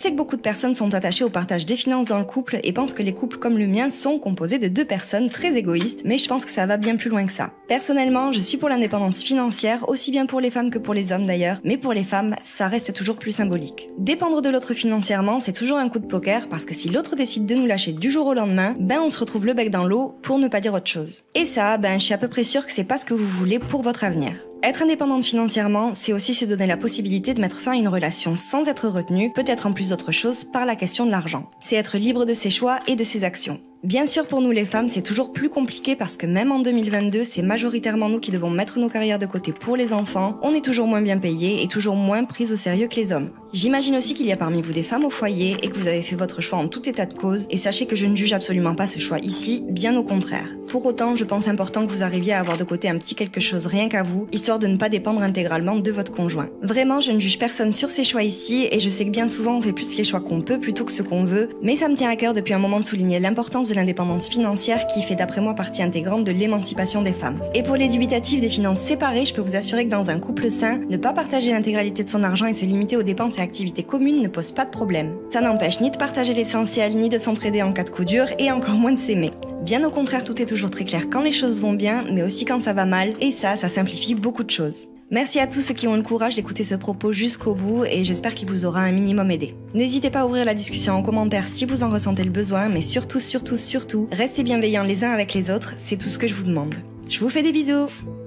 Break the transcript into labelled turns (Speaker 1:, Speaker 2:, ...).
Speaker 1: Je sais que beaucoup de personnes sont attachées au partage des finances dans le couple et pensent que les couples comme le mien sont composés de deux personnes très égoïstes, mais je pense que ça va bien plus loin que ça. Personnellement, je suis pour l'indépendance financière, aussi bien pour les femmes que pour les hommes d'ailleurs, mais pour les femmes, ça reste toujours plus symbolique. Dépendre de l'autre financièrement, c'est toujours un coup de poker parce que si l'autre décide de nous lâcher du jour au lendemain, on se retrouve le bec dans l'eau pour ne pas dire autre chose. Et ça, je suis à peu près sûre que c'est pas ce que vous voulez pour votre avenir. Être indépendante financièrement, c'est aussi se donner la possibilité de mettre fin à une relation sans être retenue, peut-être en plus d'autre chose, par la question de l'argent. C'est être libre de ses choix et de ses actions. Bien sûr, pour nous les femmes, c'est toujours plus compliqué parce que même en 2022, c'est majoritairement nous qui devons mettre nos carrières de côté pour les enfants, on est toujours moins bien payés et toujours moins prises au sérieux que les hommes. J'imagine aussi qu'il y a parmi vous des femmes au foyer et que vous avez fait votre choix en tout état de cause, et sachez que je ne juge absolument pas ce choix ici, bien au contraire. Pour autant, je pense important que vous arriviez à avoir de côté un petit quelque chose rien qu'à vous, histoire de ne pas dépendre intégralement de votre conjoint. Vraiment, je ne juge personne sur ces choix ici, et je sais que bien souvent on fait plus les choix qu'on peut plutôt que ce qu'on veut, mais ça me tient à cœur depuis un moment de souligner l'importance de l'indépendance financière qui fait d'après moi partie intégrante de l'émancipation des femmes. Et pour les dubitatifs des finances séparées, je peux vous assurer que dans un couple sain, ne pas partager l'intégralité de son argent et se limiter aux dépenses et activités communes ne pose pas de problème. Ça n'empêche ni de partager l'essentiel, ni de s'entraider en cas de coup dur, et encore moins de s'aimer. Bien au contraire, tout est toujours très clair quand les choses vont bien, mais aussi quand ça va mal, et ça simplifie beaucoup de choses. Merci à tous ceux qui ont le courage d'écouter ce propos jusqu'au bout et j'espère qu'il vous aura un minimum aidé. N'hésitez pas à ouvrir la discussion en commentaire si vous en ressentez le besoin, mais surtout, restez bienveillants les uns avec les autres, c'est tout ce que je vous demande. Je vous fais des bisous!